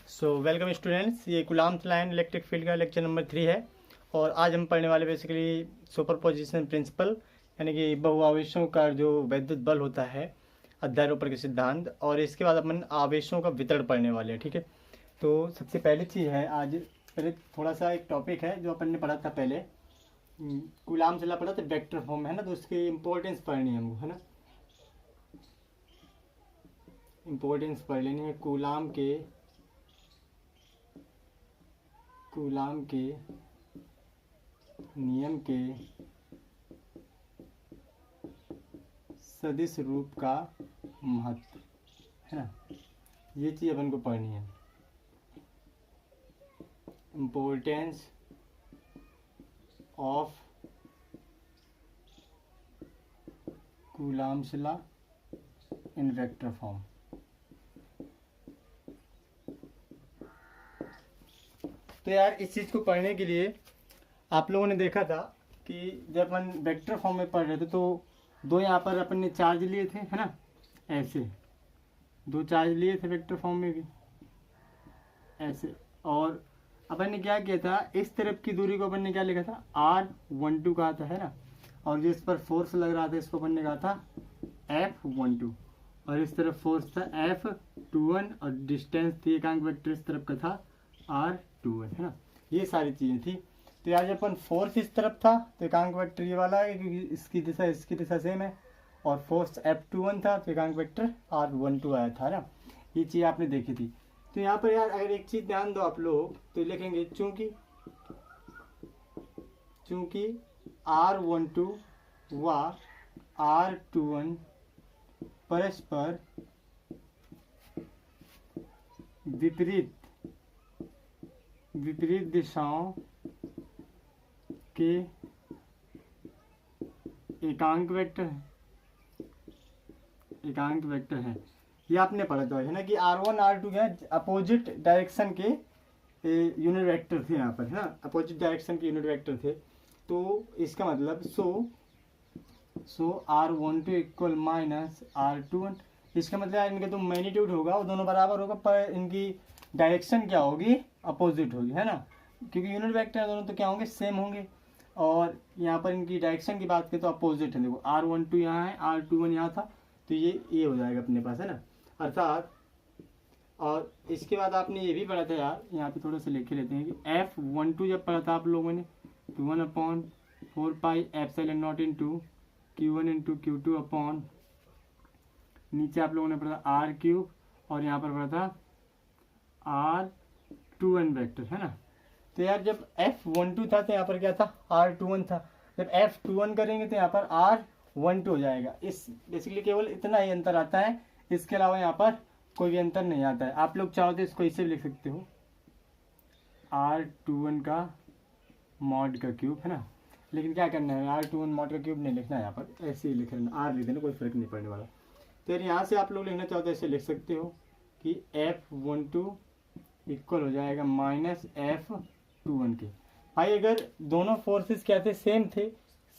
Welcome students, ये coulombs law and electric field का lecture number 3 है। और आज हम पढ़ने वाले बेसिकली सुपरपोजिशन प्रिंसिपल, यानी कि बहुआवेशों का जो वैद्युत बल होता है, अध्यारोपण के सिद्धांत। और इसके बाद अपन आवेशों का वितरण पढ़ने वाले हैं। ठीक है, तो सबसे पहली चीज़ है आज पहले थोड़ा सा एक टॉपिक है जो अपन ने पढ़ा था पहले, कूलाम्स लॉ पढ़ा था, वेक्टर फॉर्म है ना, तो उसकी इम्पोर्टेंस पढ़नी है हमको, है ना। इम्पोर्टेंस पढ़ लेनी है कूलाम के नियम के सदिश रूप का महत्व, है ना। ये चीज़ अपन को पढ़नी है, importance of coulombs law in vector form. तो यार इस चीज़ को पढ़ने के लिए आप लोगों ने देखा था कि जब अपन वेक्टर फॉर्म में पढ़ रहे थे तो दो यहाँ पर अपन ने चार्ज लिए थे, है ना। ऐसे दो चार्ज लिए थे वेक्टर फॉर्म में भी ऐसे, और अपन ने क्या किया था, इस तरफ की दूरी को अपन ने क्या लिखा था, R12 कहा था, है ना। और जिस पर फोर्स लग रहा था इसको अपन ने कहा था F12, और इस तरफ फोर्स था F21, और डिस्टेंस थी एकांक वेक्टर इस तरफ का था R21, है ना। ये सारी चीज़ें थी। तो यार जब अपन फोर्स इस तरफ था तो एकांक वेक्टर ये वाला है क्योंकि इसकी दिशा सेम है, और फोर्स F21 था तो एकांक वेक्टर R12 आया था ना। ये चीज़ आपने देखी थी। तो यहाँ पर यार अगर एक चीज़ ध्यान दो आप लोग तो लिखेंगे, चूंकि R12 व R21 परस्पर विपरीत दिशाओं के एकांक वेक्टर है। ये आपने पढ़ा था, है ना, कि R1 R2 क्या अपोजिट डायरेक्शन के यूनिट वेक्टर थे यहाँ पर, है ना, अपोजिट डायरेक्शन के यूनिट वेक्टर थे। तो इसका मतलब सो R12 इक्वल माइनस R21, इसका मतलब इनका तो मैग्नीट्यूड होगा वो दोनों बराबर होगा, पर इनकी डायरेक्शन क्या होगी, अपोजिट होगी, है ना, क्योंकि यूनिट वेक्टर दोनों तो क्या होंगे, सेम होंगे। और यहाँ पर इनकी डायरेक्शन की बात करें तो अपोजिट है। देखो R12 यहाँ है, R21 यहाँ था, तो ये हो जाएगा अपने पास, है ना, अर्थात। और इसके बाद आपने ये भी पढ़ा था यार, यहाँ पे थोड़ा सा लिखे लेते हैं कि F12 जब पढ़ा था आप लोगों ने तो 1/4 pi epsilon naught into Q1 into Q2 upon, नीचे आप लोगों ने पढ़ा था R3, और यहाँ पर पढ़ा था R21 वेक्टर, है ना। तो यार जब F12 था तो यहाँ पर क्या था, R21 था। जब F21 करेंगे तो यहाँ पर R12 हो जाएगा। इस बेसिकली केवल इतना ही अंतर आता है, इसके अलावा यहाँ पर कोई भी अंतर नहीं आता है। आप लोग चाहो तो इसको इसे भी लिख सकते हो, R21 का मॉड का क्यूब, है ना। लेकिन क्या करना है, R21 मॉड का क्यूब नहीं लिखना है, यहाँ पर ऐसे ही लिख लेना, R लिख देना, कोई फर्क नहीं पड़ने वाला। तो यार यहाँ से आप लोग लिखना चाहो तो ऐसे लिख सकते हो कि F12 इक्वल हो जाएगा माइनस F21 के। भाई अगर दोनों फोर्सेस क्या थे, सेम थे,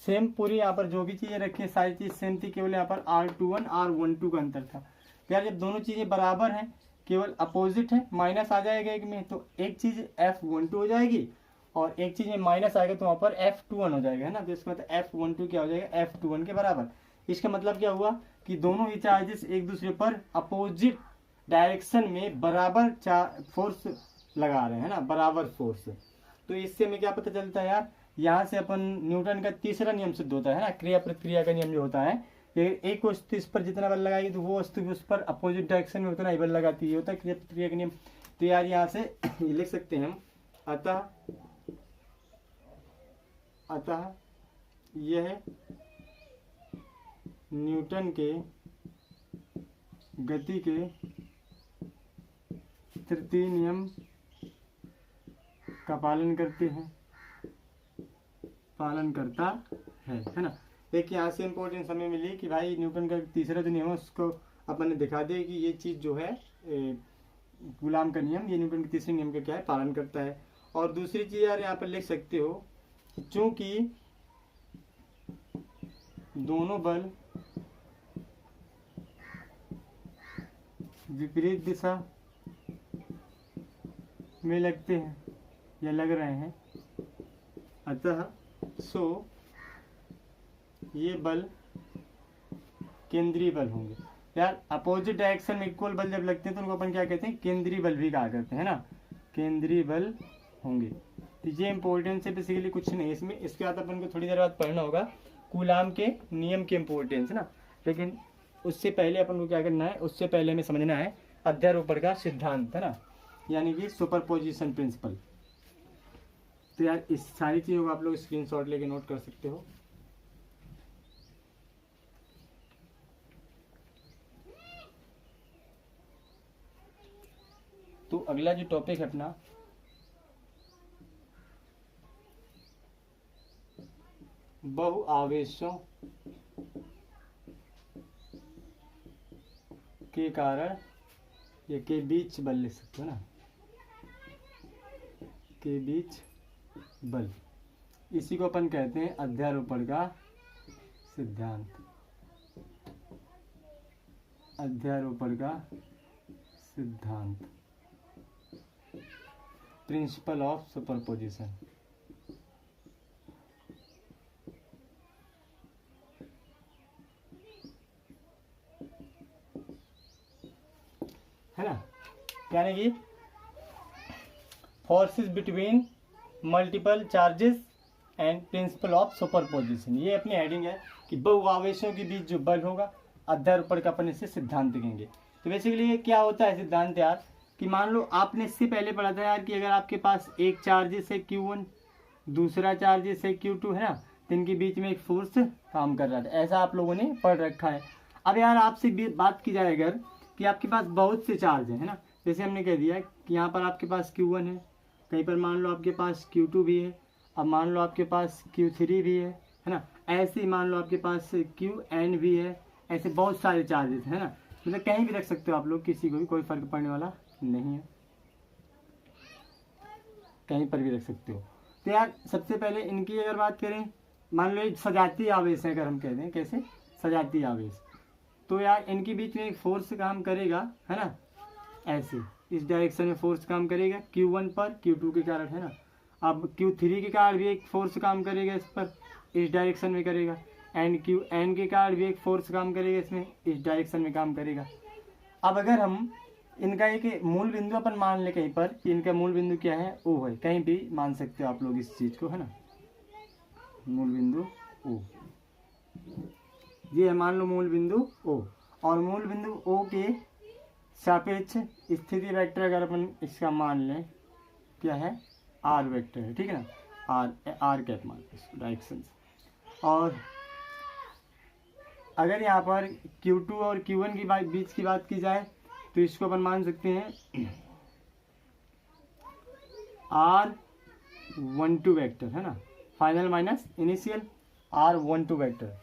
सेम पूरी यहाँ पर जो भी चीज़ें रखी सारी चीज़ सेम थी, केवल यहाँ पर R21 R12 का अंतर था। तो यार जब दोनों चीज़ें बराबर हैं, केवल अपोजिट है, माइनस आ जाएगा एक में, तो एक चीज़ F12 हो जाएगी और एक चीज़ में माइनस आएगा तो वहाँ पर F21 हो जाएगा, है ना। तो इसका मतलब F12 क्या हो जाएगा, F21 के बराबर। इसका मतलब क्या हुआ कि दोनों ही चार्जेस एक दूसरे पर अपोजिट डायरेक्शन में बराबर फोर्स लगा रहे हैं, है ना, बराबर फोर्स। तो इससे हमें क्या पता चलता है यार, यहाँ से अपन न्यूटन का तीसरा नियम सिद्ध होता है ना, क्रिया प्रतिक्रिया का नियम जो होता है, एक वस्तु इस पर जितना बल लगाएगी तो वो वस्तु उस पर अपोजिट डायरेक्शन में उतना ही बल लगाती है, होता है क्रिया प्रतिक्रिया का नियम। तो यार यहाँ से ये लिख सकते हैं हम, अतः यह न्यूटन के गति के तृतीय नियम का पालन करता है ना। एक यहाँ से इंपॉर्टेंस हमें मिली कि भाई न्यूटन का तीसरा जो नियम है उसको अपन ने दिखा दिया कि ये चीज़ जो है कूलाम का नियम, ये न्यूटन के तीसरे नियम का क्या है, पालन करता है। और दूसरी चीज़ यार यहाँ पर लिख सकते हो, चूंकि दोनों बल विपरीत दिशा में लगते हैं या लग रहे हैं, अतः सो ये बल केंद्रीय बल होंगे। यार अपोजिट डायरेक्शन में इक्वल बल जब लगते हैं तो उनको अपन क्या कहते हैं, केंद्रीय बल भी कहा करते हैं ना, केंद्रीय बल होंगे। तो ये इंपॉर्टेंस है बेसिकली, कुछ नहीं इसमें। इसके बाद अपन को थोड़ी देर बाद पढ़ना होगा कूलाम के नियम के इंपॉर्टेंस ना, लेकिन उससे पहले अपन को क्या करना है, उससे पहले हमें समझना है अध्यारोपण का सिद्धांत है ना, यानी कि सुपरपोजिशन प्रिंसिपल। तो यार इस सारी चीज़ों को आप लोग स्क्रीनशॉट लेके नोट कर सकते हो। तो अगला जो टॉपिक है अपना, बहु आवेशों के कारण ये के बीच बल लिख सकते हो ना, के बीच बल, इसी को अपन कहते हैं अध्यारोपण का सिद्धांत, अध्यारोपण का सिद्धांत, प्रिंसिपल ऑफ सुपरपोजिशन। है ना, यानी कि forces between multiple charges and principle of superposition, ये अपनी हेडिंग है कि बहु आवेशों के बीच जो बल होगा अध्यारोपण का अपन इससे सिद्धांत देखेंगे। तो बेसिकली ये क्या होता है सिद्धांत यार, कि मान लो आपने इससे पहले पढ़ा था यार कि अगर आपके पास एक चार्जेस है Q1, दूसरा चार्जेस है Q2 है ना, तो इनके बीच में एक फोर्स काम कर रहा था, ऐसा आप लोगों ने पढ़ रखा है। अब यार आपसे बात की जाए अगर कि आपके पास बहुत से चार्ज हैं है ना, जैसे हमने कह दिया कि यहाँ पर आपके पास Q1 है, कहीं पर मान लो आपके पास Q2 भी है, अब मान लो आपके पास Q3 भी है ना, ऐसे ही मान लो आपके पास Qn भी है, ऐसे बहुत सारे चार्जेस है ना, मतलब कहीं भी रख सकते हो आप लोग, किसी को भी कोई फर्क पड़ने वाला नहीं है, कहीं पर भी रख सकते हो। तो यार सबसे पहले इनकी अगर बात करें, मान लो सजातीय आवेश है, अगर हम कहते हैं कैसे सजातीय आवेश, तो यार इनके बीच में एक फोर्स काम करेगा है ना, ऐसे इस डायरेक्शन में फोर्स काम करेगा Q1 पर Q2 के कारण है ना, अब Q3 के कारण भी एक फोर्स काम करेगा इस पर, इस डायरेक्शन में करेगा, एंड Qn के कारण भी एक फोर्स काम करेगा इसमें, इस डायरेक्शन में काम करेगा। अब अगर हम इनका एक मूल बिंदु अपन मान ले कहीं पर, इनका मूल बिंदु क्या है, O है, कहीं भी मान सकते हो आप लोग इस चीज को है ना, मूल बिंदु O, ये है मान लो मूल बिंदु O, और मूल बिंदु O के सापेक्ष स्थिति वेक्टर अगर अपन इसका मान लें क्या है, R वेक्टर है, ठीक है ना, R कैप मान डायरेक्शन। और अगर यहाँ पर Q2 और Q1 की बीच की बात की जाए तो इसको अपन मान सकते हैं R12 वेक्टर है ना, final minus initial R12 vector,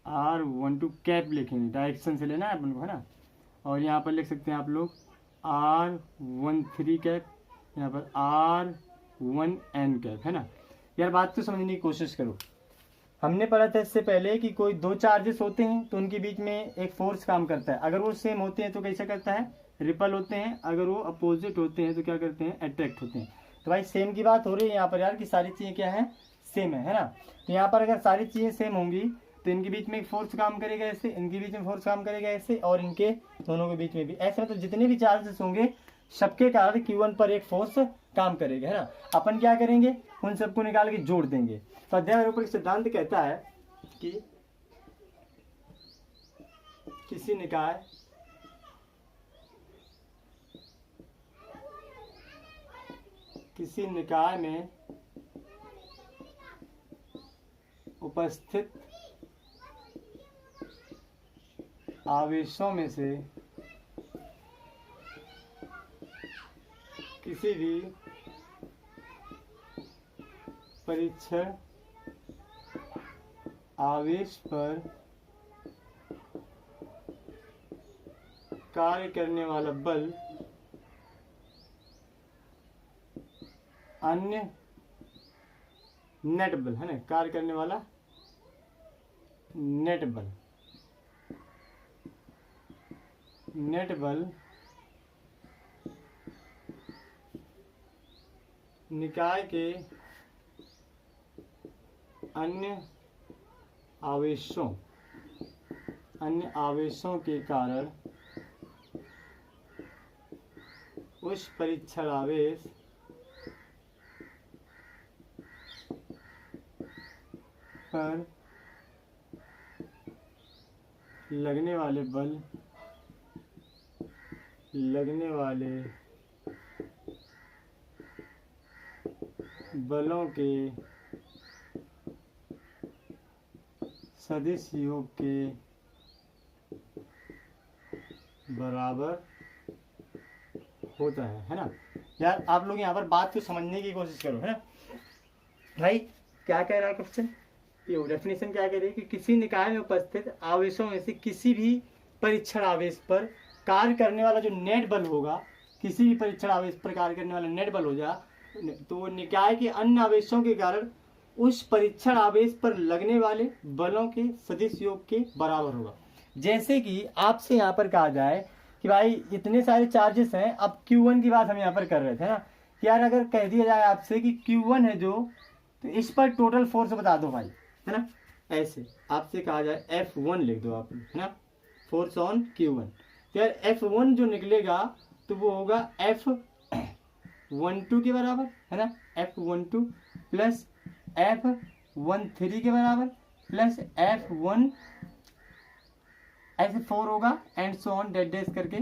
R12 cap लिखेंगे, डायरेक्शन से लेना है अपन को है ना, और यहाँ पर लिख सकते हैं आप लोग R13 कैप, यहाँ पर R1n कैप है ना। यार बात तो समझने की कोशिश करो, हमने पढ़ा था इससे पहले कि कोई दो चार्जेस होते हैं तो उनके बीच में एक फोर्स काम करता है, अगर वो सेम होते हैं तो कैसा करता है, रिपल होते हैं, अगर वो अपोजिट होते हैं तो क्या करते हैं, अट्रैक्ट होते हैं। तो भाई सेम की बात हो रही है यहाँ पर यार कि सारी चीज़ें क्या है, सेम है ना। तो यहाँ पर अगर सारी चीज़ें सेम होंगी तो इनके बीच में एक फोर्स काम करेगा ऐसे, इनके बीच में फोर्स काम करेगा ऐसे, और इनके दोनों के बीच में भी ऐसे, मतलब जितने भी चार्जेस होंगे सबके कारण Q1 पर एक फोर्स काम करेगा है ना। अपन क्या करेंगे, उन सबको निकाल के जोड़ देंगे। तो अध्यारोपण सिद्धांत कहता है कि किसी निकाय में उपस्थित आवेशों में से किसी भी परीक्षण आवेश पर कार्य करने वाला बल अन्य नेट बल है ना, कार्य करने वाला नेट बल निकाय के अन्य आवेशों के कारण उस परीक्षण आवेश पर लगने वाले बलों के सदिश योग के बराबर होता है ना। यार आप लोग यहाँ पर बात को समझने की कोशिश करो, है ना भाई। क्या कह रहा है क्वेश्चन, ये डेफिनेशन क्या कह रही है कि किसी निकाय में उपस्थित आवेशों में से किसी भी परीक्षण आवेश पर कार्य करने वाला जो नेट बल होगा, किसी भी परीक्षण आवेश पर कार्य करने वाला नेट बल हो जा तो निकाय के अन्य आवेशों के कारण उस परीक्षण आवेश पर लगने वाले बलों के सदिश योग के बराबर होगा। जैसे कि आपसे यहाँ पर कहा जाए कि भाई इतने सारे चार्जेस हैं, अब Q1 की बात हम यहाँ पर कर रहे थे ना कि यार अगर कह दिया जाए आपसे कि Q1 है जो, तो इस पर टोटल फोर्स बता दो भाई, है ना। ऐसे आपसे कहा जाए F1 लिख दो आप, है ना, फोर्स ऑन Q1। यार F1 जो निकलेगा तो वो होगा F12 के बराबर, है ना, F12 प्लस F13 के बराबर प्लस F1 ऐसे 4 होगा एंड सो ऑन डेट डेस करके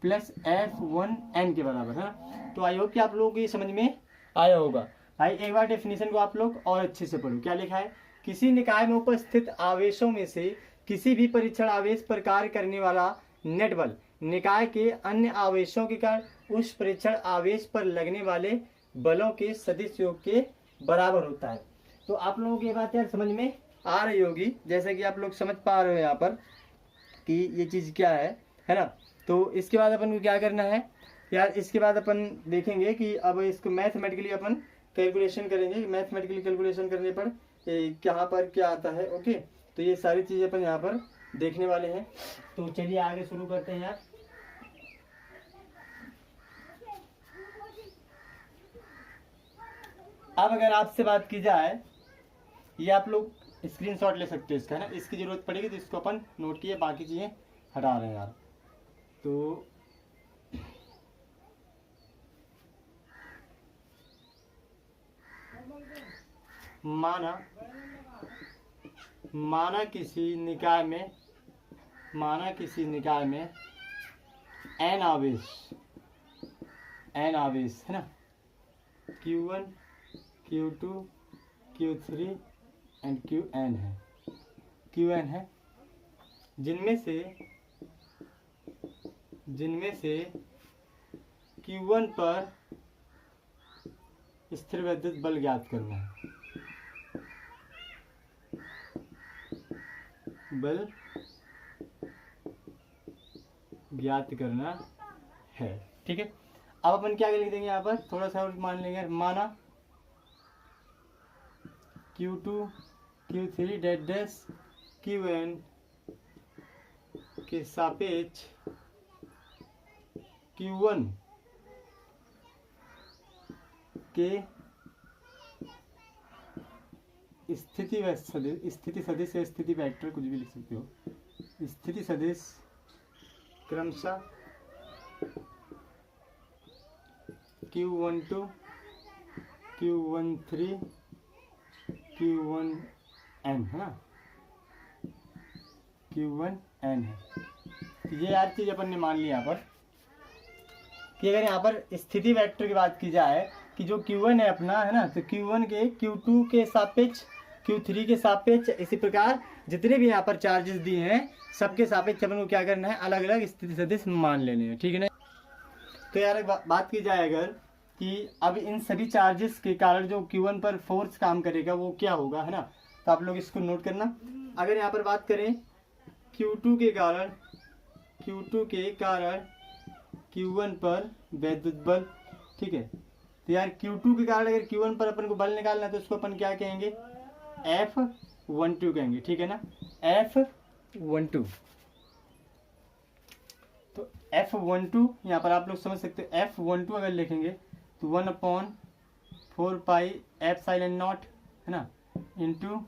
प्लस F1n के बराबर, है ना। तो आई होप कि आप लोगों को ये समझ में आया होगा। भाई एक बार डेफिनेशन को आप लोग और अच्छे से पढ़ो। क्या लिखा है, किसी निकाय में उपस्थित आवेशों में से किसी भी परीक्षण आवेश पर कार्य करने वाला नेट बल निकाय के अन्य आवेशों के कारण उस परीक्षण आवेश पर लगने वाले बलों के सदिश योग के बराबर होता है। तो आप लोगों को ये बात यार समझ में आ रही होगी, जैसे कि आप लोग समझ पा रहे हो यहाँ पर कि ये चीज़ क्या है ना। तो इसके बाद अपन को क्या करना है यार, इसके बाद अपन देखेंगे कि अब इसको मैथमेटिकली अपन कैलकुलेशन करेंगे। मैथमेटिकली कैलकुलेशन करने पर कहाँ पर क्या आता है। ओके, तो ये सारी चीज़ें अपन यहाँ पर देखने वाले हैं। तो चलिए आगे शुरू करते हैं यार। अब अगर आपसे बात की जाए, ये आप लोग स्क्रीनशॉट ले सकते हो इसका, है ना, इसकी जरूरत पड़ेगी तो इसको अपन नोट किए, बाकी चीज़ें हटा रहे हैं यार। तो माना किसी निकाय में n आवेश है ना, Q1 Q2 Q3 and Qn है, जिनमें से Q1 पर स्थिर विद्युत बल ज्ञात करना है। बल ज्ञात करना है, ठीक है। अब अपन क्या लिख देंगे यहाँ पर, थोड़ा सा और मान लेंगे। माना Q2 Q3 date dash Qn के सापेक्ष Q1 के स्थिति सदिश या स्थिति वेक्टर, कुछ भी लिख सकते हो, स्थिति सदिश क्रमशः Q12 Q13 Q1n है ना, Q1n है। ये यार चीज अपन ने मान ली यहाँ पर कि अगर यहाँ पर स्थिति वेक्टर की बात की जाए कि जो Q1 है अपना, है ना, तो Q1 के Q2 के सापेक्ष Q3 के सापेक्ष, इसी प्रकार जितने भी यहाँ पर चार्जेस दिए हैं सबके सापेक्ष अपन को क्या करना है, अलग अलग स्थिति सदिश मान लेने हैं, ठीक है ना। तो यार बात की जाए अगर कि अब इन सभी चार्जेस के कारण जो Q1 पर फोर्स काम करेगा वो क्या होगा, है ना। तो आप लोग इसको नोट करना। अगर यहाँ पर बात करें Q2 के कारण Q1 पर विद्युत बल, ठीक है। तो यार Q2 के कारण अगर Q1 पर अपन को बल निकालना है तो उसको अपन क्या कहेंगे, F12 कहेंगे, ठीक है ना, F12। तो F12 यहाँ पर आप लोग समझ सकते हैं, F12 अगर लिखेंगे तो 1/4 4 पाई एप्सिलॉन नॉट है ना into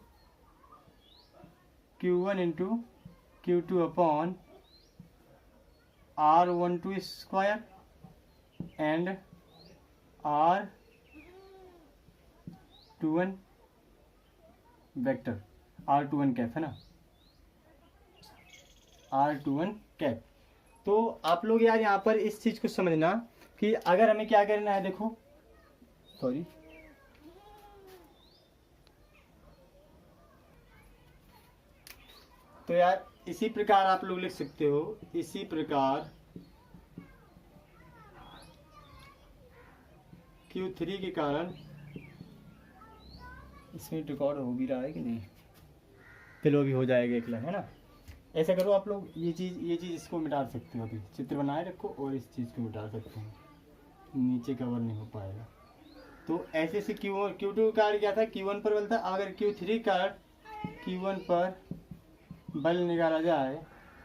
Q1 into Q2 upon R12 square and R21 vector, R21 cap है ना, R21 कैप। तो आप लोग यार यहाँ पर इस चीज को समझना कि अगर हमें क्या करना है, देखो सॉरी तो यार इसी प्रकार आप लोग लिख सकते हो, इसी प्रकार Q3 के कारण, इसमें रिकॉर्ड हो भी रहा है कि नहीं, चलो अभी हो जाएगा एक लाइन है ना। ऐसा करो आप लोग, ये चीज़ इसको मिटा सकते हो, अभी चित्र बनाए रखो और इस चीज़ को मिटा सकते हो, नीचे कवर नहीं हो पाएगा। तो ऐसे से Q2 का क्या था, Q1 पर बल था, अगर Q3 का Q1 पर बल निकाला जाए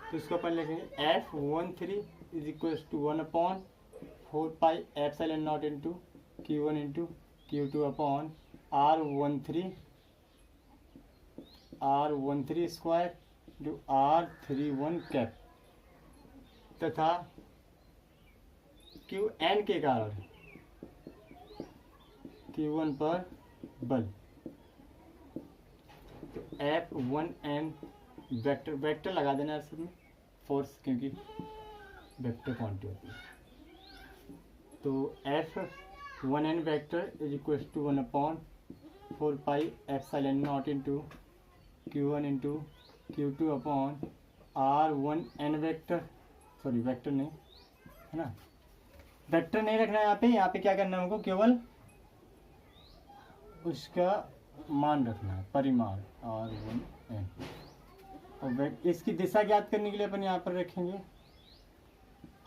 तो उसको अपन लिखेंगे F13 is equal to 1/4 pi epsilon naught into Q1 into Q2 upon R13 square जो R31 कैप, तथा Qn के कारण Q1 पर बल, तो F1n वेक्टर लगा देना है इसमें, फोर्स क्योंकि वेक्टर क्वांटिटी होती है। तो F1n vector is equal to 1/4 pi epsilon naught into Q1 into Q2 upon R1n vector, sorry vector नहीं है ना, वेक्टर नहीं रखना है यहाँ पे क्या करना है हमको, केवल उसका मान रखना है, परिमाण R1n। और इसकी दिशा ज्ञात करने के लिए अपन यहाँ पर रखेंगे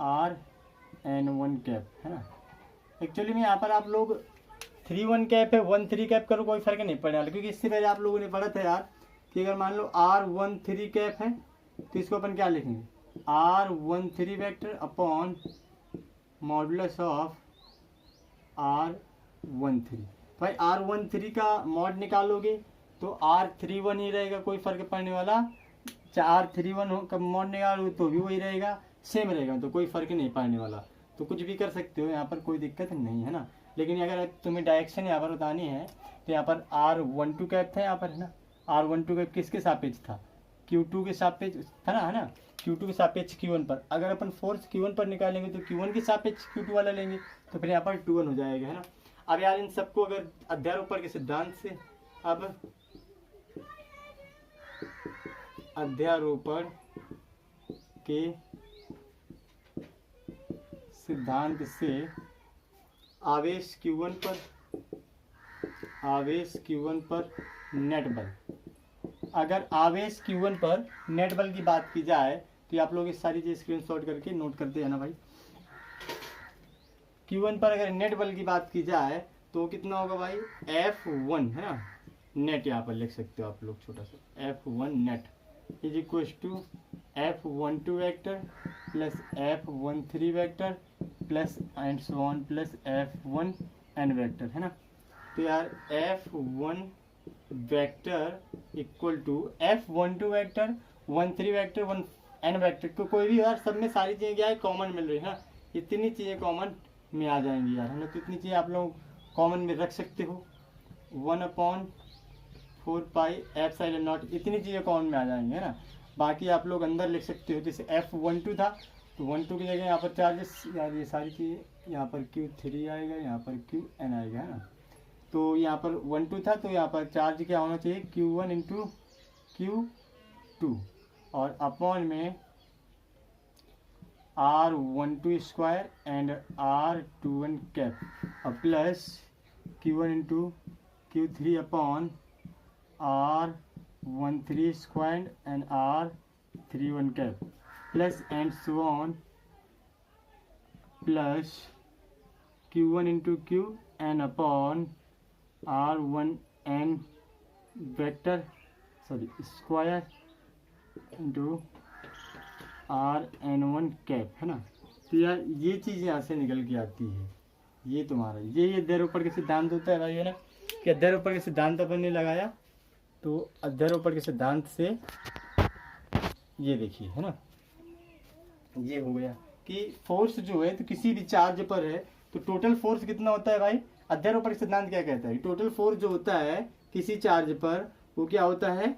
RN1 कैप है ना। एक्चुअली में यहाँ पर आप लोग 3-1 कैप है 1-3 कैप करो, कोई फर्क नहीं पड़ने वाला, क्योंकि इससे पहले आप लोगों ने पढ़ा था यार कि अगर मान लो R13 कैप है तो इसको अपन क्या लिखेंगे, R13 vector upon modulus of R13। भाई R13 का मॉड निकालोगे तो R31 ही रहेगा, कोई फर्क पड़ने वाला, R31 का मॉड निकालोगे तो भी वही रहेगा, सेम रहेगा, तो कोई फर्क नहीं पड़ने वाला। तो कुछ भी कर सकते हो, यहाँ पर कोई दिक्कत नहीं है ना। लेकिन अगर तुम्हें डायरेक्शन यहाँ पर बतानी है तो यहाँ पर R12 कैप था यहाँ पर है ना, R12 कैप किसके सापेक्ष था, Q2 के सापेक्ष था ना, है ना, Q2 के सापेक्ष Q1 पर। अगर अपन फोर्स Q1 पर निकालेंगे तो Q1 के सापेक्ष Q2 वाला लेंगे, तो फिर यहाँ पर 2-1 हो जाएगा है ना। अब यार इन सबको अगर अध्यारोपण के सिद्धांत से, अब अध्यारोपण के सिद्धांत से आवेश Q1 पर नेट बल, अगर आवेश Q1 पर नेट बल की बात की जाए तो आप लोग इस सारी चीज स्क्रीनशॉट करके नोट करते हैं ना भाई। Q1 पर अगर नेट बल की बात की जाए तो कितना होगा भाई, F1 है ना, नेट यहाँ पर लिख सकते हो आप लोग छोटा सा, F1 net is equal to F12 vector plus F13 vector plus and so on plus F1n vector है ना। तो यार F1 vector equal to F12 vector 13 vector 1n vector, तो कोई भी यार सब में सारी चीज़ें क्या है कॉमन मिल रही है ना, इतनी चीज़ें कॉमन में आ जाएंगी यार है ना। तो इतनी चीज़ें आप लोग कॉमन में रख सकते हो, 1/4 पाई एप्सिलॉन नॉट, इतनी चीज़ें कॉमन में आ जाएंगी है ना। बाकी आप लोग अंदर लिख सकते हो, जैसे F12 था तो 12 की जगह यहाँ पर चार्जेस यार ये सारी चीज़ें, यहाँ पर Q3 आएगा, यहाँ पर Qn आएगा है ना। तो यहाँ पर 12 था तो यहाँ पर चार्ज क्या होना चाहिए, Q1 इंटू Q2 और अपॉन में R12 square and R21 cap और plus Q1 into Q3 upon R13 square and R31 cap plus and so on plus Q1 into Qn upon R1n vector sorry square into RN1 cap है ना। तो यार ये चीज़ यहाँ से निकल के आती है, ये तुम्हारा ये अध्यारोपण के सिद्धांत होता है भाई, है ना, कि अध्यारोपण के सिद्धांत अपन ने लगाया, तो अध्यारोपण के सिद्धांत से ये देखिए, है ना, ये हो गया कि फोर्स जो है तो किसी भी चार्ज पर है तो टोटल फोर्स कितना होता है भाई। अध्यारोपण सिद्धांत क्या कहता है, टोटल फोर्स जो होता है किसी चार्ज पर वो क्या होता है,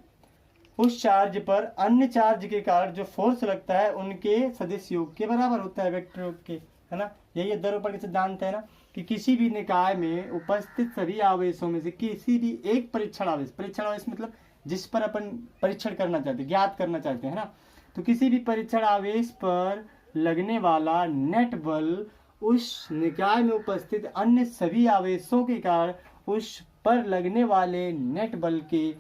उस चार्ज पर अन्य चार्ज के कारण जो फोर्स लगता है उनके सदिश योग के बराबर होता है, वेक्टर योग के, है ना। यही अध्यारोपण का सिद्धांत है ना, कि किसी भी निकाय में उपस्थित सभी आवेशों में से किसी भी एक परीक्षण आवेश मतलब जिस पर अपन परीक्षण करना चाहते हैं, ज्ञात करना चाहते हैं ना, तो किसी भी परीक्षण आवेश पर लगने वाला नेट बल उस निकाय में उपस्थित अन्य सभी आवेशों के कारण उस पर लगने वाले नेट बल के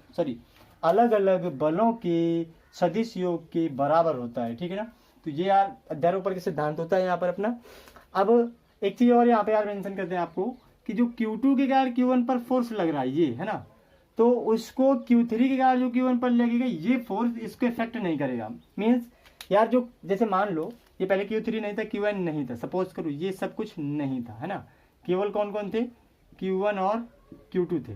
अलग अलग बलों के सदिश योग के बराबर होता है, ठीक है ना। तो ये यार अध्यारोपण के सिद्धांत होता है यहाँ पर अपना। अब एक चीज और यहाँ पे यार मेंशन करते हैं आपको कि जो Q2 के कारण Q1 पर फोर्स लग रहा है ये, है ना, तो उसको Q3 के कारण जो Q1 पर लगेगा ये फोर्स इसको इफेक्ट नहीं करेगा। मीन्स यार जो जैसे मान लो ये पहले Q3 नहीं था, Q1 नहीं था, सपोज करो ये सब कुछ नहीं था, है ना, केवल कौन कौन थे, Q1 और Q2 थे,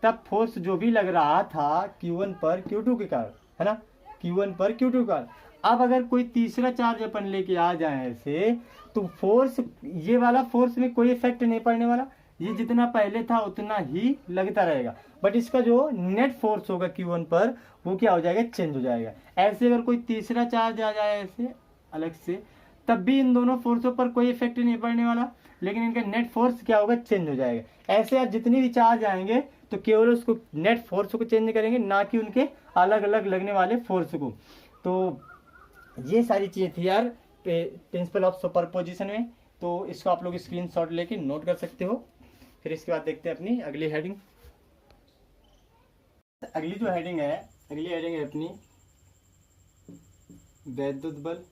तब फोर्स जो भी लग रहा था Q1 पर Q2 के कारण, है ना, Q1 पर Q2 के कारण। अब अगर कोई तीसरा चार्ज अपन लेके आ जाए ऐसे, तो फोर्स ये वाला फोर्स में कोई इफेक्ट नहीं पड़ने वाला, ये जितना पहले था उतना ही लगता रहेगा, बट इसका जो नेट फोर्स होगा Q1 पर वो क्या हो जाएगा, चेंज हो जाएगा। ऐसे अगर कोई तीसरा चार्ज आ जाए ऐसे अलग से, तब भी इन दोनों फोर्सों पर कोई इफेक्ट नहीं पड़ने वाला, लेकिन इनका नेट फोर्स क्या होगा, चेंज हो जाएगा। ऐसे आज जितनी भी चार्ज आएंगे तो केवल उसको नेट फोर्स को चेंज करेंगे, ना कि उनके अलग अलग लगने वाले फोर्स को। तो ये सारी चीजें थी यार प्रिंसिपल ऑफ सुपरपोजिशन में, तो इसको आप लोग स्क्रीनशॉट लेके नोट कर सकते हो। फिर इसके बाद देखते हैं अपनी अगली हेडिंग। अगली जो हेडिंग है, अगली हेडिंग है अपनी वैद्युत बल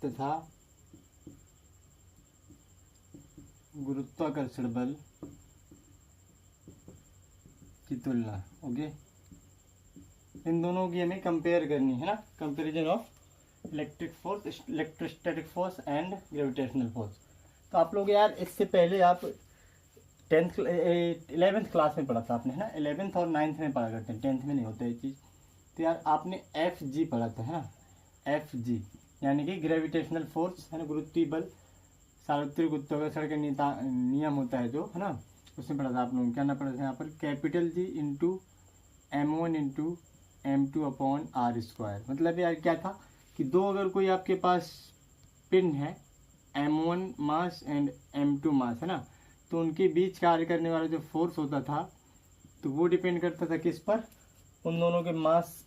तथा गुरुत्वाकर्षण बल की तुलना। ओके, इन दोनों की हमें कंपेयर करनी है ना, comparison of electric force, electrostatic force and gravitational force. तो आप लोग यार इससे पहले आप 11th क्लास में पढ़ा था आपने, है ना, 11th और 9th में पढ़ा करते हैं, 10th में नहीं होता ये चीज़। तो यार आपने FG पढ़ा था, है ना, FG यानी कि ग्रेविटेशनल फोर्स, है ना, गुरुत्वीय बल, सार्वत्रिक गुरुत्वाकर्षण का नियम होता है जो, है ना, उसमें पढ़ा था आप लोगों को। क्या ना पढ़ा था यहाँ पर, capital G into M1 into M2 upon R²। मतलब यार क्या था कि दो अगर कोई आपके पास पिन है, M1 मास एंड M2 मास, है ना, तो उनके बीच कार्य करने वाला जो फोर्स होता था तो वो डिपेंड करता था किस पर, उन दोनों के मास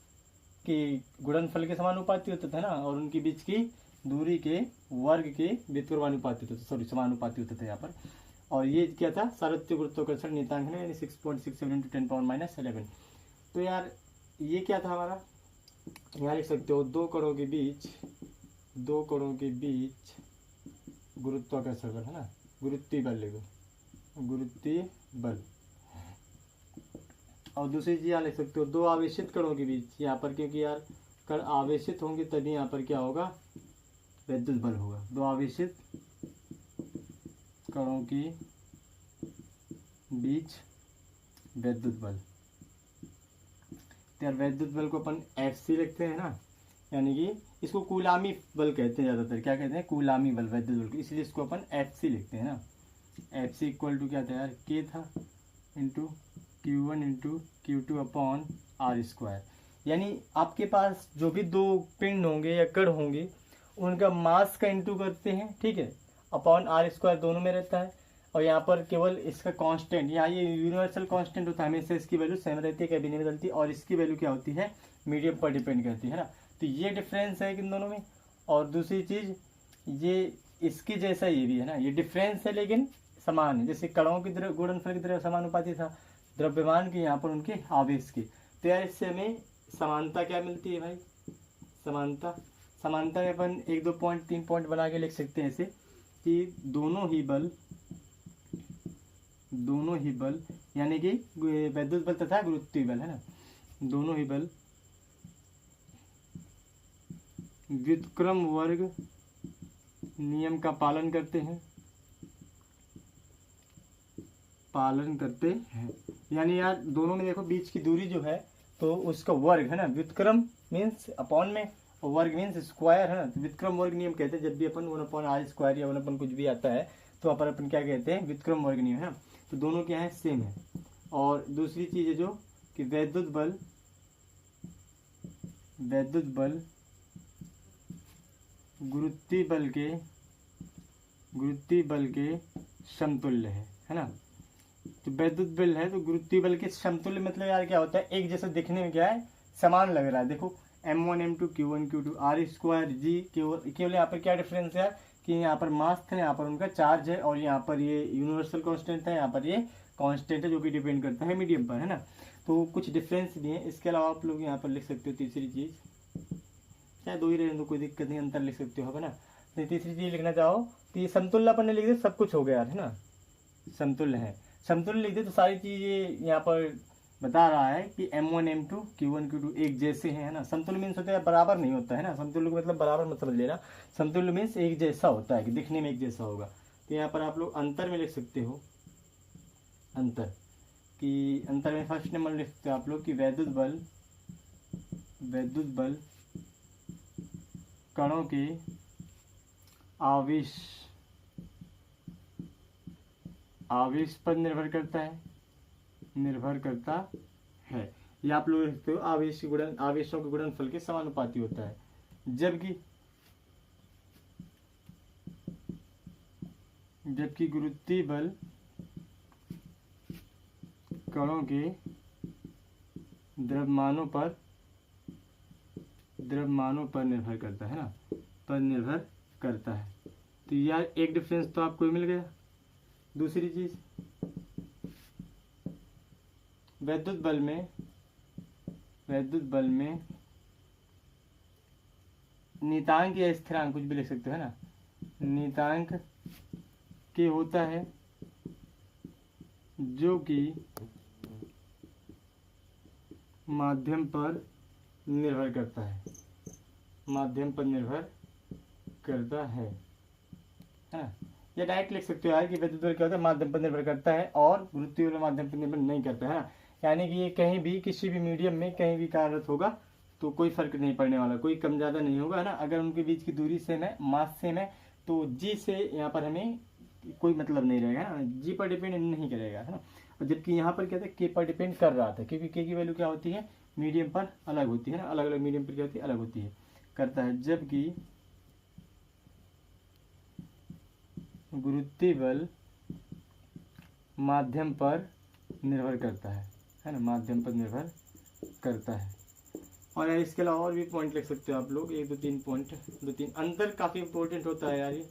के गुणनफल के समानुपाती होता था ना, और उनके बीच की दूरी के वर्ग के व्युत्क्रमानुपाती होता था, समानुपाती होता था यहाँ पर। और ये क्या था, सार्वत्रिक गुरुत्वाकर्षण नियतांक है, यानी 6.67 × 10⁻11। तो यार ये क्या था हमारा, यहाँ लिख सकते हो दो कणों के बीच गुरुत्वाकर्षण बल, है ना, गुरुत्वीय बल लिखो, गुरुत्वीय बल। और दूसरी चीज यहाँ लिख सकते हो दो आवेशित कणों के बीच, यहाँ पर क्योंकि यार कण आवेशित होंगे तभी यहाँ पर क्या होगा, वैद्युत बल होगा। दो आवेशित कणों के बीच वैद्युत बल। तो यार वैद्युत बल को अपन FC लिखते हैं ना, यानी कि इसको कूलामी बल कहते हैं ज़्यादातर, क्या कहते हैं, कूलामी बल, वैद्युत बल को, इसलिए इसको अपन FC लिखते हैं ना। FC इक्वल टू क्या था यार, K था into Q1 into Q2 upon R²। यानी आपके पास जो भी दो पिंड होंगे या कण होंगे उनका मास का इंटू करते हैं, ठीक है, अपॉन R² दोनों में रहता है। और यहाँ पर केवल इसका कांस्टेंट, यहाँ ये यूनिवर्सल कांस्टेंट होता है, हमेशा इसकी वैल्यू सेम रहती है, कभी नहीं बदलती, और इसकी वैल्यू क्या होती है, मीडियम पर डिपेंड करती है ना। तो ये डिफरेंस है इन दोनों में। और दूसरी चीज़ ये इसकी जैसा ये भी है ना, ये डिफरेंस है लेकिन समान है, जैसे कणों की गुणनफल की तरह समानुपाती था द्रव्यमान के, यहाँ पर उनके आवेश के। तो यार इससे हमें समानता क्या मिलती है भाई, समानता में अपन 1 2 पॉइंट 3 पॉइंट बना के लिख सकते हैं ऐसे कि दोनों ही बल यानी कि वैद्युत बल तथा गुरुत्वीय बल, है ना, दोनों ही बल व्युत्क्रम वर्ग नियम का पालन करते हैं, यानी यार दोनों में देखो बीच की दूरी जो है तो उसका वर्ग है ना, व्युत्क्रम मीन्स अपॉन में, और वर्ग मीन्स स्क्वायर है ना, तो व्युत्क्रम वर्ग नियम कहते हैं। जब भी अपन 1/r² या 1 कुछ भी आता है तो अपन क्या कहते हैं, व्युत्क्रम वर्ग नियम है ना। तो दोनों क्या है, सेम है। और दूसरी चीज़ है जो कि वैद्युत बल गुरुत्वीय बल के समतुल्य है ना। तो वैद्युत बल है तो गुरुत्वीय बल के समतुल्य मतलब यार क्या होता है, एक जैसा दिखने में क्या है, समान लग रहा है। देखो m1 m2 q1 q2 r²g, केवल यहाँ पर क्या डिफरेंस है कि यहाँ पर मास है, यहाँ पर उनका चार्ज है, और यहाँ पर ये यूनिवर्सल कांस्टेंट है, यहाँ पर ये कांस्टेंट है जो कि डिपेंड करता है मीडियम पर, है ना। तो कुछ डिफरेंस भी है। इसके अलावा आप लोग यहाँ पर लिख सकते हो तीसरी चीज़, चाहे दो ही रहे तो कोई दिक्कत नहीं, अंतर लिख सकते हो, है ना। तो तीसरी चीज़ लिखना चाहो तो ये समतुल्य अपन ने लिख दे, सब कुछ हो गया है ना, समतुल्य है। समतुल्य लिख दे तो सारी चीज़ें यहाँ पर बता रहा है कि m1 m2 q1 q2 एक जैसे हैं, है ना। समतुल्य मीन्स होता है बराबर नहीं होता है ना, समतुल्य का मतलब बराबर मत समझ लेना। समतुल्य मीन्स एक जैसा होता है कि दिखने में एक जैसा होगा। तो यहाँ पर आप लोग अंतर में लिख सकते हो, अंतर में फर्स्ट नंबर लिख सकते हो आप लोग कि वैद्युत बल कणों के आवेश पर निर्भर करता है। या आप लोग लिखते हो आवेशों के गुणनफल के समानुपाती होता है। जबकि गुरुत्वीय बल कणों के द्रव्यमानों पर निर्भर करता है ना, निर्भर करता है। तो यार एक डिफरेंस तो आपको मिल गया। दूसरी चीज, वैद्युत बल में नियतांक या स्थिरांक कुछ भी लिख सकते हो, है ना। नियतांक के होता है जो कि माध्यम पर निर्भर करता है ना। या डायरेक्ट लिख सकते हो यार कि वैद्युत बल क्या होता है, माध्यम पर निर्भर करता है, और गुरुत्वीय बल माध्यम पर निर्भर नहीं करता है ना। यानी कि ये कहीं भी किसी भी मीडियम में कहीं भी कार्यरत होगा तो कोई फर्क नहीं पड़ने वाला, कोई कम ज़्यादा नहीं होगा, है ना। अगर उनके बीच की दूरी सेम है, मास सेम है, तो जी से यहाँ पर हमें कोई मतलब नहीं रहेगा ना, जी पर डिपेंड नहीं करेगा, है ना। और जबकि यहाँ पर क्या था, के पर डिपेंड कर रहा था, क्योंकि के की वैल्यू क्या होती है, मीडियम पर अलग होती है ना, अलग अलग मीडियम पर क्या होती है, अलग होती है, करता है। जबकि गुरुत्वीय बल माध्यम पर निर्भर करता है ना, माध्यम पर निर्भर करता है। और यार इसके अलावा और भी पॉइंट लिख सकते हो आप लोग, 1 2 3 पॉइंट, 2 3 अंतर काफ़ी इंपॉर्टेंट होता है यार, ये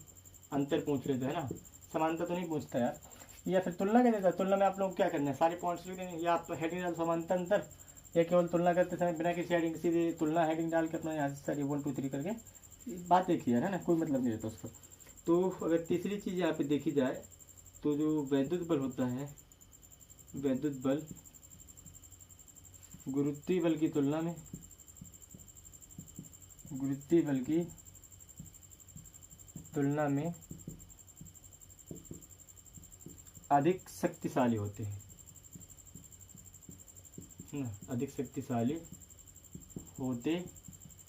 अंतर पूछ लेते हैं ना, समानता तो नहीं पूछता यार। या फिर तुलना क्या देता है, तुलना में आप लोग क्या करना है, सारे पॉइंट्स लिख देंगे, या आप हेडिंग डाल समानता अंतर, या केवल तुलना करते समय बिना किसी हेडिंग सीधे तुलना हेडिंग डाल के अपना यहाँ से सारी 1 2 3 करके बात एक ही है ना, कोई मतलब नहीं रहता उसका। तो अगर तीसरी चीज़ यहाँ पे देखी जाए तो जो वैद्युत बल होता है, वैद्युत बल गुरुत्वीय बल की तुलना में अधिक शक्तिशाली होते हैं ना, अधिक शक्तिशाली होते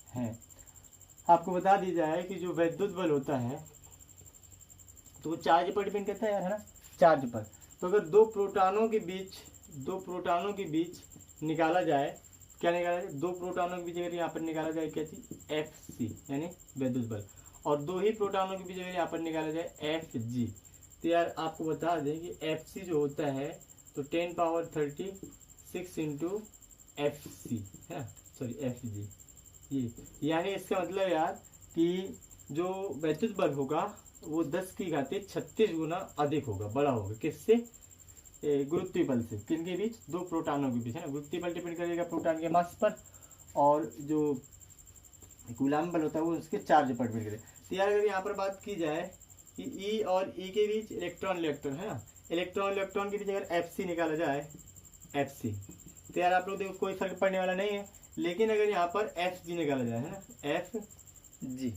हैं। आपको बता दी जाए कि जो वैद्युत बल होता है तो वो चार्ज पर डिपेंड करता है यार, है ना, चार्ज पर। तो अगर दो प्रोटॉनों के बीच निकाला जाए, क्या निकाला जाए, दो प्रोटॉनों के बीच अगर यहाँ पर निकाला जाए क्या चीज, Fc यानी वैद्युत बल, और दो ही प्रोटॉनों के बीच अगर यहाँ पर निकाला जाए Fg, तो यार आपको बता दें कि Fc जो होता है तो 10⁻36 इंटू Fc है ना, सॉरी Fg, ये यानी इसका मतलब यार कि जो वैद्युत बल होगा वो 10⁻36 गुना अधिक होगा, बड़ा होगा, किससे, गुरुत्वीय बल से। किनके बीच, दो प्रोटॉनों के बीच, है ना। गुरुत्वीय बल डिपेंड करेगा प्रोटॉन के मास पर, और जो कूलम्ब बल होता है वो उसके चार्ज पर डिपेंड करेगा। तो यार अगर यहाँ पर बात की जाए कि ई और ई के बीच इलेक्ट्रॉन है ना, इलेक्ट्रॉन के बीच अगर Fc निकाला जाए, Fc, तो यार आप लोग देखो कोई फर्क पड़ने वाला नहीं है। लेकिन अगर यहाँ पर Fg निकाला जाए, है ना, Fg,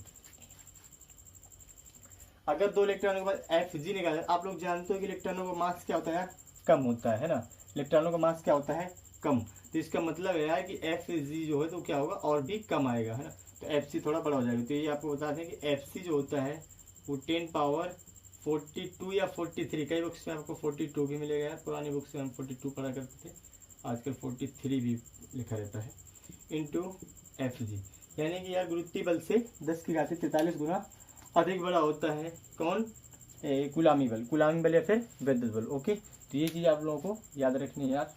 अगर 2 इलेक्ट्रॉनों के बाद Fg निकाला, आप लोग जानते हो कि इलेक्ट्रॉनों का मास क्या होता है यार, कम होता है ना। इलेक्ट्रॉनों का मास क्या होता है, कम। तो इसका मतलब है यार कि Fg जो है तो क्या होगा, और भी कम आएगा, है ना। तो Fc थोड़ा बड़ा हो जाएगा। तो ये आपको बता दें कि Fc जो होता है वो 10 पावर 42 या 43, कई बुक्स में आपको 42 भी मिलेगा यार, पुरानी बुक्स में हम 42 पढ़ा करते थे, आजकल 43 भी लिखा रहता है, इंटू Fg। यानी कि यार गुरुत्वीय बल से 10⁻43 गुना अधिक बड़ा होता है कौन, कूलामी बल, कूलामी बल या फिर विद्युत बल। ओके, तो ये चीज़ आप लोगों को याद रखनी है यार।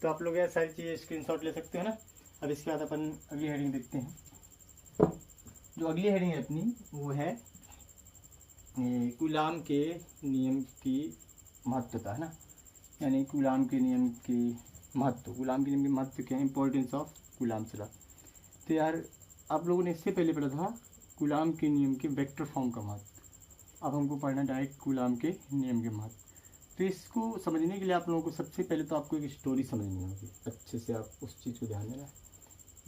तो आप लोग यार सारी चीज़ें स्क्रीनशॉट ले सकते हो ना। अब इसके बाद अपन अगली हेडिंग देखते हैं। जो अगली हेडिंग है अपनी वो है कूलाम के नियम की महत्वता, है ना। यानी कूलाम के नियम की महत्व, कूलाम के नियम की महत्व क्या है, इंपॉर्टेंस ऑफ कूलाम्स लॉ। तो यार आप लोगों ने इससे पहले पढ़ा था कूलाम के नियम के वेक्टर फॉर्म का महत्व। अब हमको पढ़ना डायरेक्ट कूलाम के नियम के महत्व। तो इसको समझने के लिए आप लोगों को सबसे पहले तो आपको एक स्टोरी समझनी होगी, अच्छे से आप उस चीज़ को ध्यान देना।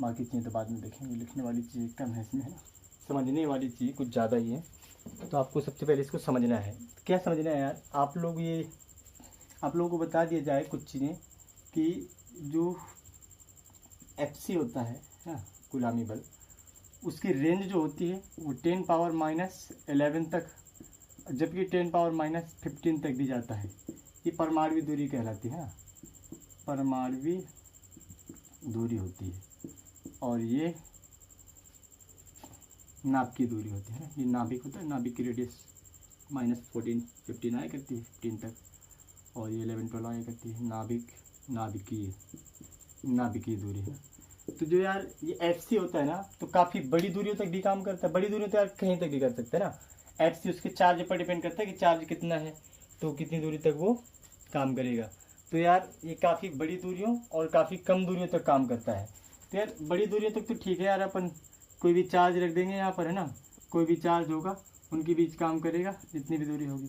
बाकी चीज़ें तो बाद में देखेंगे, लिखने वाली चीज़ें कम है इसमें, है ना, समझने वाली चीज़ कुछ ज़्यादा ही है। तो आपको सबसे पहले इसको समझना है। क्या समझना है यार, आप लोगों को बता दिया जाए कुछ चीज़ें कि जो Fc होता है ना, कूलामी बल, उसकी रेंज जो होती है वो 10 पावर -11 तक, जबकि 10 पावर -15 तक भी जाता है। ये परमाणु दूरी कहलाती है ना, परमाणु दूरी होती है। और ये नाभिक की दूरी होती है ना, ये नाभिक होता है, नाभिक की रेडियस -14 15 आया करती है 15 तक, और ये 11 12 आया करती है। नाभिकीय दूरी है। तो जो यार ये Fc होता है ना, तो काफ़ी बड़ी दूरियों तक भी काम करता है। बड़ी दूरियों तो यार कहीं तक भी कर सकते हैं ना। Fc उसके चार्ज पर डिपेंड करता है कि चार्ज कितना है, तो कितनी दूरी तक वो काम करेगा। तो यार ये काफ़ी बड़ी दूरियों और काफ़ी कम दूरियों तक काम करता है। तो यार बड़ी दूरियों तक तो ठीक है यार, अपन कोई भी चार्ज रख देंगे यहाँ पर, है ना, कोई भी चार्ज होगा उनके बीच काम करेगा जितनी भी दूरी होगी,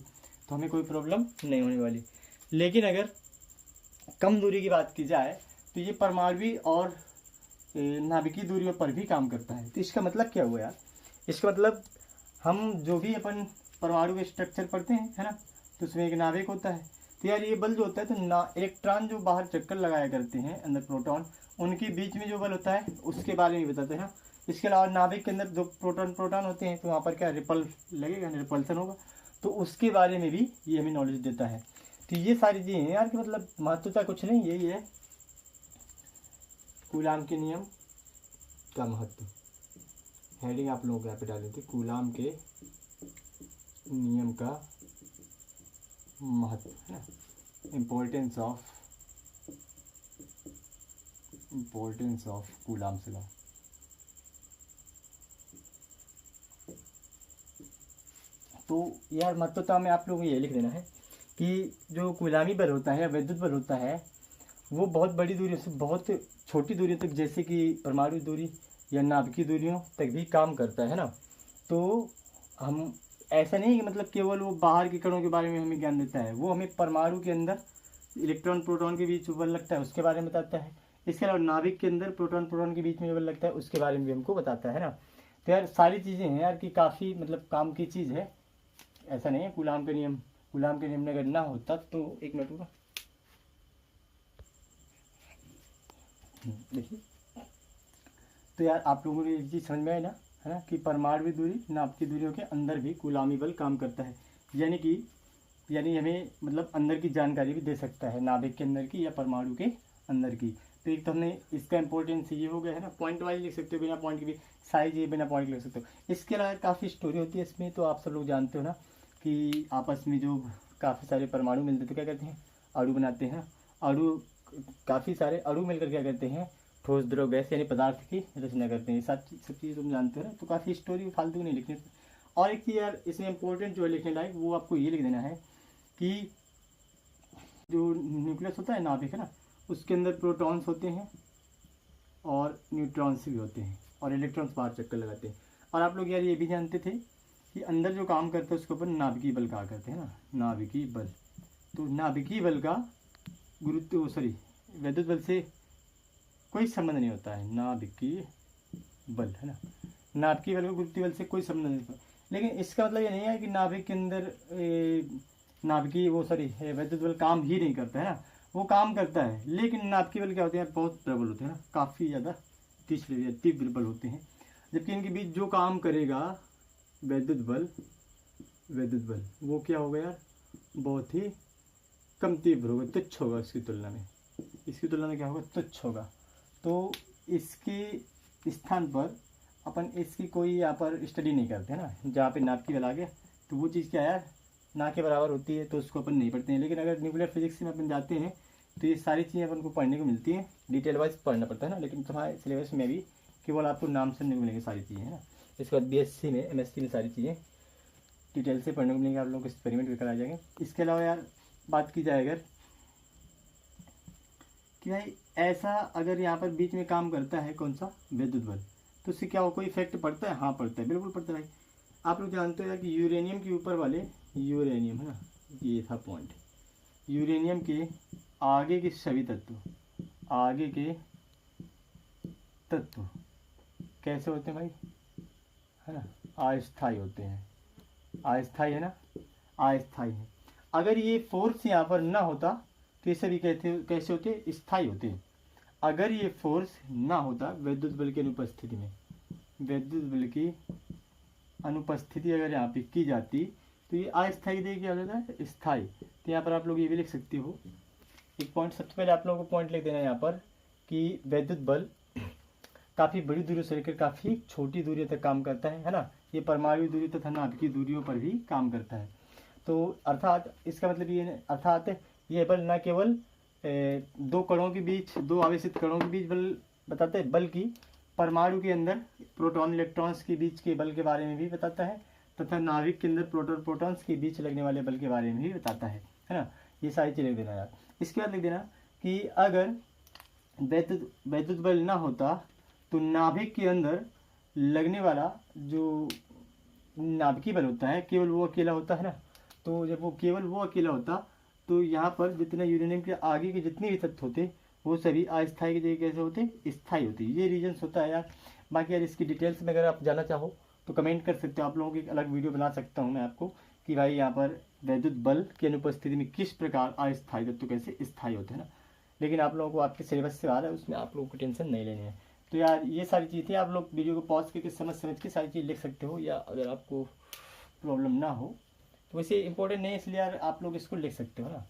तो हमें कोई प्रॉब्लम नहीं होने वाली। लेकिन अगर कम दूरी की बात की जाए तो ये परमाणु और नाभिकीय दूरियों पर भी काम करता है। तो इसका मतलब क्या हुआ यार, इसका मतलब हम जो भी अपन परमाणु के स्ट्रक्चर पढ़ते हैं, है ना, तो उसमें एक नाभिक होता है। तो यार ये बल जो होता है, तो इलेक्ट्रॉन जो बाहर चक्कर लगाया करते हैं अंदर प्रोटॉन, उनके बीच में जो बल होता है उसके बारे में बताते हैं। इसके अलावा नाभिक के अंदर जो प्रोटॉन होते हैं, तो वहाँ पर क्या रिपल लगेगा, रिपल्सन होगा, तो उसके बारे में भी ये हमें नॉलेज देता है। तो ये सारी चीज़ें हैं यार कि मतलब महत्वता कुछ नहीं, यही है कूलाम के नियम का महत्व। हेडिंग आप लोगों को यहाँ पे डाल देते, कूलाम के नियम का महत्व, है ना, इम्पोर्टेंस ऑफ कूलाम्स लॉ। तो यार महत्वता में आप लोगों को ये लिख देना है कि जो कूलामी बल होता है, विद्युत बल होता है, वो बहुत बड़ी दूरी से बहुत छोटी दूरी तक, जैसे कि परमाणु दूरी या नाभिकीय दूरियों तक भी काम करता है ना। तो हम ऐसा नहीं कि मतलब केवल वो बाहर के कणों के बारे में हमें ज्ञान देता है, वो हमें परमाणु के अंदर इलेक्ट्रॉन प्रोटॉन के बीच बल लगता है उसके बारे में बताता है। इसके अलावा नाभिक के अंदर प्रोटॉन के बीच में जो बल लगता है उसके बारे में भी हमको बताता है ना। तो यार सारी चीज़ें हैं यार कि काफ़ी मतलब काम की चीज़ है, ऐसा नहीं है। कूलाम के नियम अगर ना होता तो, एक मिनट होगा, देखिए। तो यार आप लोगों को ये चीज़ समझ में आए ना, है ना, कि परमाणु दूरी नाभिकीय दूरियों के अंदर भी कूलामी बल काम करता है। यानी हमें मतलब अंदर की जानकारी भी दे सकता है, नाभिक के अंदर की या परमाणु के अंदर की। तो एक तो हमने इसका इंपॉर्टेंस ये हो गया है ना, पॉइंट वाइज लिख सकते हो, बिना पॉइंट के भी, साइज ये बिना पॉइंट लिख सकते हो। इसके अलावा काफ़ी स्टोरी होती है इसमें, तो आप सब लोग जानते हो ना कि आपस में जो काफ़ी सारे परमाणु मिलते तो क्या कहते हैं, अणु बनाते हैं। अणु, काफ़ी सारे अणु मिलकर क्या करते हैं, ठोस द्रव गैस यानी पदार्थ की रचना करते हैं। सब चीज़ तुम जानते हो ना। तो काफ़ी स्टोरी फालतू नहीं लिखनी। और एक चीज़ यार इसमें इंपॉर्टेंट जो है लिखने लायक, वो आपको ये लिख देना है कि जो न्यूक्लियस होता है नाभिक, है ना, उसके अंदर प्रोटॉन्स होते हैं और न्यूट्रॉन्स भी होते हैं और इलेक्ट्रॉन्स बाहर चक्कर लगाते हैं। और आप लोग यार ये भी जानते थे कि अंदर जो काम करता है उसके ऊपर नाभिकीय बल कहा करते हैं ना, नाभिकीय बल। तो नाभिकीय बल का विद्युत बल से कोई संबंध नहीं होता है, नाभिकीय बल, है ना। नाभिकीय बल को गुरुत्वीय बल से कोई संबंध नहीं। लेकिन इसका मतलब ये नहीं है कि नाभिक के अंदर नाभिकीय वैद्युत बल काम ही नहीं करता है ना, वो काम करता है, लेकिन नाभिकीय बल क्या होते हैं, बहुत प्रबल होते हैं ना, काफ़ी ज़्यादा तीव्र बल होते हैं। जबकि इनके बीच जो काम करेगा वैद्युत बल वो क्या होगा यार, बहुत ही कम तीव्र होगा, तुच्छ होगा इसकी तुलना में क्या होगा, तुच्छ होगा। तो इसके स्थान पर अपन इसकी कोई यहाँ पर स्टडी नहीं करते हैं ना, जहाँ पे नाभिकीय बल आ गया तो वो चीज़ क्या है यार, ना के बराबर होती है, तो उसको अपन नहीं पढ़ते हैं। लेकिन अगर न्यूक्लियर फिजिक्स में अपन जाते हैं तो ये सारी चीज़ें अपन को पढ़ने को मिलती हैं, डिटेल वाइज पढ़ना पड़ता है ना। लेकिन तुम्हारे सिलेबस में भी केवल आपको नाम सुनने को मिलेंगे सारी चीज़ें, है ना। इसके बाद BSc में MSc में सारी चीज़ें डिटेल से पढ़ने को मिलेंगे, आप लोगों को एक्सपेरिमेंट भी कराए जाएंगे। इसके अलावा यार बात की जाए अगर कि भाई ऐसा अगर यहाँ पर बीच में काम करता है कौन सा, विद्युत बल, तो उससे क्या हो, कोई इफेक्ट पड़ता है? हाँ पड़ता है, बिल्कुल पड़ता है भाई। आप लोग जानते हो यार कि यूरेनियम के ऊपर वाले, यूरेनियम है ना, ये था पॉइंट, यूरेनियम के आगे के सभी तत्व, आगे के तत्व कैसे होते हैं भाई, है ना, अस्थायी होते हैं। अस्थायी है ना, अस्थायी है। अगर ये फोर्स यहाँ पर ना होता तो ये सभी कैसे होते, स्थायी होते। अगर ये फोर्स ना होता विद्युत बल की अनुपस्थिति में, विद्युत बल की अनुपस्थिति अगर यहाँ पे की जाती तो ये अस्थायी देखिए क्या हो जाता है, स्थायी। तो यहाँ पर आप लोग ये भी लिख सकते हो एक पॉइंट, सबसे पहले आप लोगों को पॉइंट लिख देना है यहाँ पर कि विद्युत बल काफ़ी बड़ी दूरी से लेकर काफ़ी छोटी दूरी तक काम करता है ना। ये परमाणु दूरी तथा नाभिकीय दूरियों पर भी काम करता है। तो अर्थात इसका मतलब ये, अर्थात ये बल न केवल दो कणों के बीच, दो आवेशित कणों के बीच बल बताता है, बल्कि परमाणु के अंदर प्रोटॉन इलेक्ट्रॉन्स के बीच के बल के बारे में भी बताता है, तथा नाभिक के अंदर प्रोटॉन्स के बीच लगने वाले बल के बारे में भी बताता है ना। ये सारी चीज़ें लिख देना यार। इसके बाद लिख देना कि अगर वैद्युत बल ना होता तो नाभिक के अंदर लगने वाला जो नाभिकीय बल होता है केवल वो अकेला होता है ना। तो जब वो केवल वो अकेला होता तो यहाँ पर जितने यूरेनियम के आगे के जितने भी तत्व होते वो सभी अस्थायी की जगह कैसे होते, स्थायी होते। ये रीजन्स होता है यार। बाकी यार इसकी डिटेल्स में अगर आप जानना चाहो तो कमेंट कर सकते हो, आप लोगों की एक अलग वीडियो बना सकता हूँ मैं आपको कि भाई यहाँ पर वैद्युत बल की अनुपस्थिति में किस प्रकार अस्थायी तत्व कैसे स्थायी होते हैं ना। लेकिन आप लोगों को आपके सिलेबस से आ रहा है, उसमें आप लोगों को टेंशन नहीं लेनी है। तो यार ये सारी चीज़ थी, आप लोग वीडियो को पॉज करके समझ के सारी चीज़ लिख सकते हो, या अगर आपको प्रॉब्लम ना हो तो वैसे इंपॉर्टेंट नहीं है, इसलिए यार आप लोग इसको लिख सकते हो ना।